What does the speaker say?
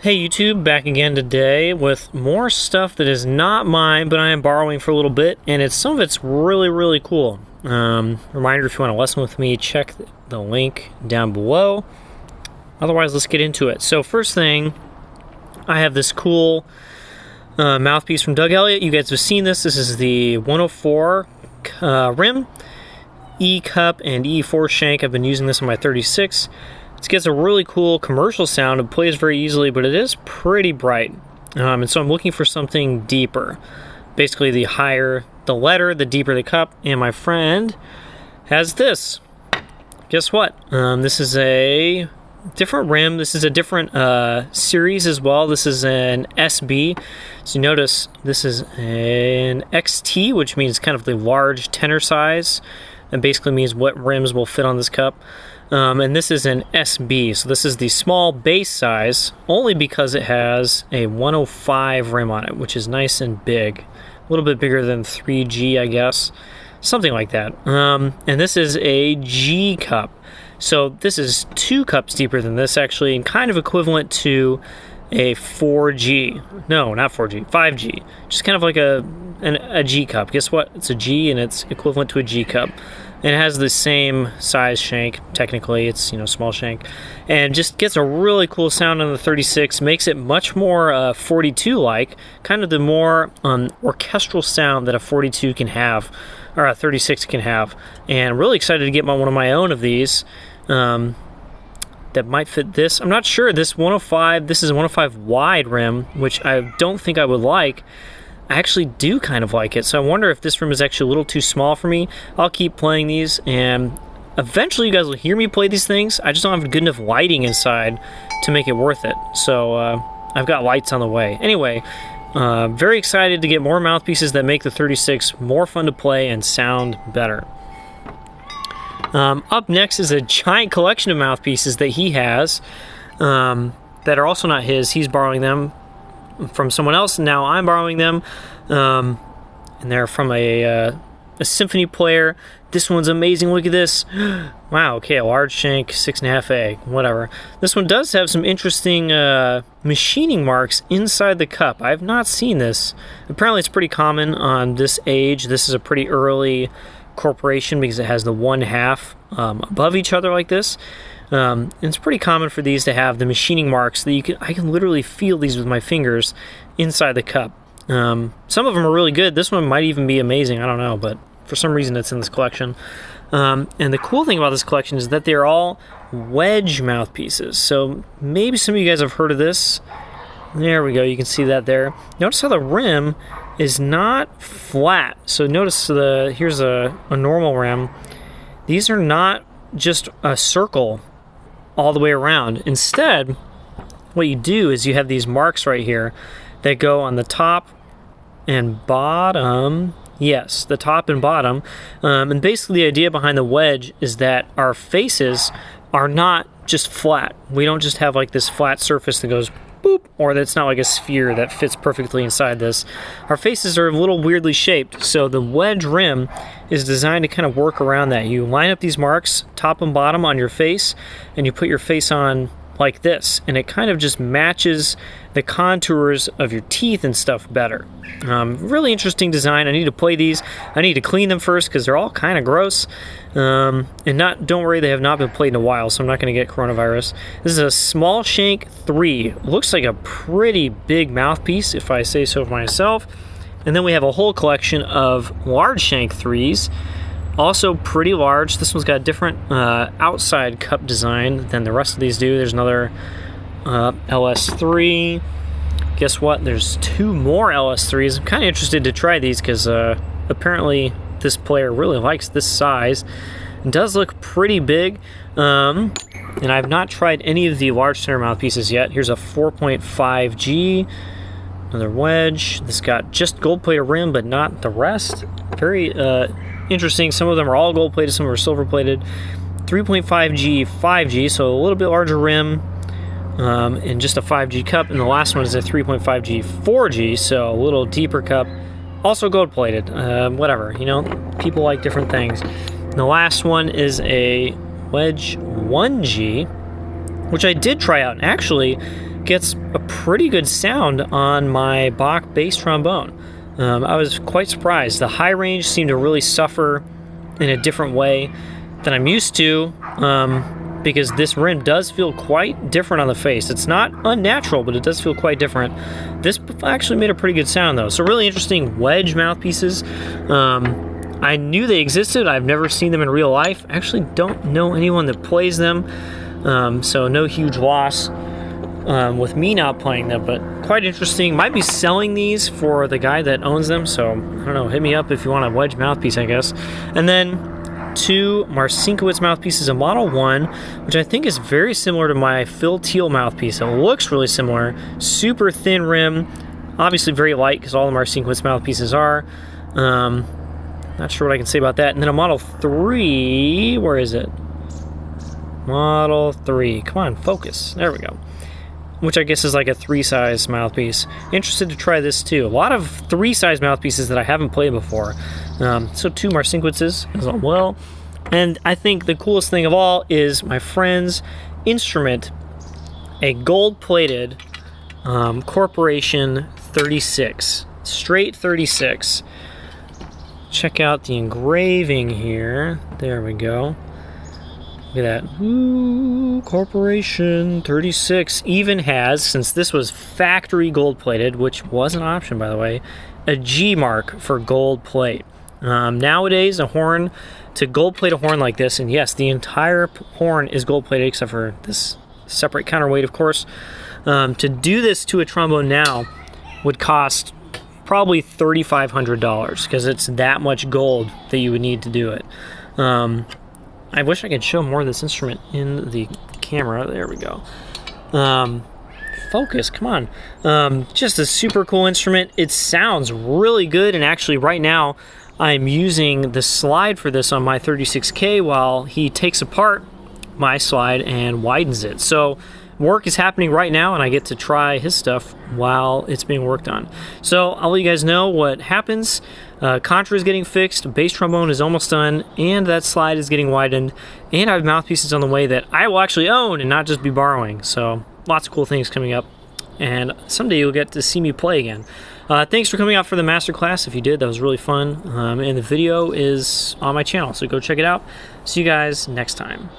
Hey YouTube, back again today with more stuff that is not mine, but I am borrowing for a little bit, and some of it's really cool. Reminder, if you want to lesson with me, check the link down below. Otherwise, let's get into it. So first thing, I have this cool mouthpiece from Elliot. You guys have seen this. This is the 104 rim, E cup, and E4 shank. I've been using this on my 36. It gets a really cool commercial sound. It plays very easily, but it is pretty bright. And so I'm looking for something deeper. Basically, the higher the letter, the deeper the cup. And my friend has this. Guess what? This is a different rim. This is a different series as well. This is an SB. So you notice this is an XT, which means kind of the large tenor size. That basically means what rims will fit on this cup. And this is an SB, so this is the small base size, only because it has a 105 rim on it, which is nice and big. A little bit bigger than 3G, I guess. Something like that. And this is a G cup. So this is 2 cups deeper than this, actually, and kind of equivalent to a 4G. No, not 4G, 5G. Just kind of like a G cup. Guess what? It's a G, and it's equivalent to a G cup. And it has the same size shank. Technically, it's, small shank. And just gets a really cool sound on the 36. Makes it much more 42-like. Kind of the more orchestral sound that a 42 can have, or a 36 can have. And really excited to get one of my own of these. That might fit this. I'm not sure. This 105, this is a 105 wide rim, which I don't think I would like. I actually do kind of like it, so I wonder if this rim is actually a little too small for me. I'll keep playing these, and eventually you guys will hear me play these things. I just don't have good enough lighting inside to make it worth it. So I've got lights on the way. Anyway, very excited to get more mouthpieces that make the 36 more fun to play and sound better. Up next is a giant collection of mouthpieces that he has that are also not his. He's borrowing them from someone else, and now I'm borrowing them, and they're from a symphony player. This one's amazing. Look at this. Wow, okay, a large shank, 6.5A, whatever. This one does have some interesting machining marks inside the cup. I've not seen this. Apparently it's pretty common on this age. This is a pretty early corporation because it has the 1/2 above each other like this. And it's pretty common for these to have the machining marks that I can literally feel these with my fingers inside the cup. Some of them are really good. This one might even be amazing. I don't know, but for some reason it's in this collection. And the cool thing about this collection is that they're all Wedge mouthpieces. So maybe some of you guys have heard of this. There we go. You can see that there. Notice how the rim is not flat. So notice here's a normal rim. These are not just a circle all the way around. Instead, what you do is you have these marks right here that go on the top and bottom. Yes, the top and bottom. And basically the idea behind the wedge is that our faces are not just flat. We don't just have like this flat surface that goes boop, or that's not like a sphere that fits perfectly inside this. Our faces are a little weirdly shaped, so the wedge rim is designed to kind of work around that. You line up these marks, top and bottom, on your face, and you put your face on like this, and it kind of just matches the contours of your teeth and stuff better. Really interesting design. I need to play these. I need to clean them first because they're all kind of gross. And don't worry, they have not been played in a while, so I'm not going to get coronavirus. This is a small shank 3. Looks like a pretty big mouthpiece, if I say so myself. And then we have a whole collection of large shank 3s. Also pretty large. This one's got a different outside cup design than the rest of these do. There's another LS3. Guess what? There's 2 more LS3s. I'm kind of interested to try these because apparently this player really likes this size. It does look pretty big. And I've not tried any of the large tenor mouthpieces yet. Here's a 4.5G. Another wedge. This got just gold-plated rim, but not the rest. Very interesting. Some of them are all gold-plated, some are silver-plated. 3.5G, 5G, so a little bit larger rim, and just a 5G cup. And the last one is a 3.5G, 4G, so a little deeper cup. Also gold-plated. Whatever, people like different things. And the last one is a Wedge 1G, which I did try out. And actually, gets a pretty good sound on my Bach bass trombone. I was quite surprised. The high range seemed to really suffer in a different way than I'm used to, because this rim does feel quite different on the face. It's not unnatural, but it does feel quite different. This actually made a pretty good sound though. So really interesting Wedge mouthpieces. I knew they existed. I've never seen them in real life. I actually don't know anyone that plays them, so no huge loss with me not playing them, but quite interesting. Might be selling these for the guy that owns them, so I don't know, hit me up if you want a Wedge mouthpiece, I guess. And then 2 Marcinkiewicz mouthpieces, a Model 1, which I think is very similar to my Phil Teal mouthpiece. It looks really similar. Super thin rim, obviously very light because all the Marcinkiewicz mouthpieces are. Not sure what I can say about that. And then a Model 3, where is it? Model 3, come on, focus. There we go. Which I guess is like a 3-size mouthpiece. Interested to try this too. A lot of 3-size mouthpieces that I haven't played before. So 2 Marcinkiewicz's as well. And I think the coolest thing of all is my friend's instrument, a gold-plated Corporation 36. Straight 36. Check out the engraving here. There we go. Look at that. Ooh, Corporation 36 even has, since this was factory gold plated, which was an option by the way, a G mark for gold plate. Nowadays, a horn, to gold plate a horn like this, and yes, the entire horn is gold plated except for this separate counterweight, of course. To do this to a trombone now would cost probably $3,500 because it's that much gold that you would need to do it. I wish I could show more of this instrument in the camera. There we go. Focus, come on. Just a super cool instrument. It sounds really good, and actually right now I'm using the slide for this on my 36K while he takes apart my slide and widens it. So work is happening right now, and I get to try his stuff while it's being worked on. So I'll let you guys know what happens. Contra is getting fixed, bass trombone is almost done, and that slide is getting widened, and I have mouthpieces on the way that I will actually own and not just be borrowing. So lots of cool things coming up, and someday you'll get to see me play again. Thanks for coming out for the masterclass. If you did, that was really fun, and the video is on my channel, so go check it out. See you guys next time.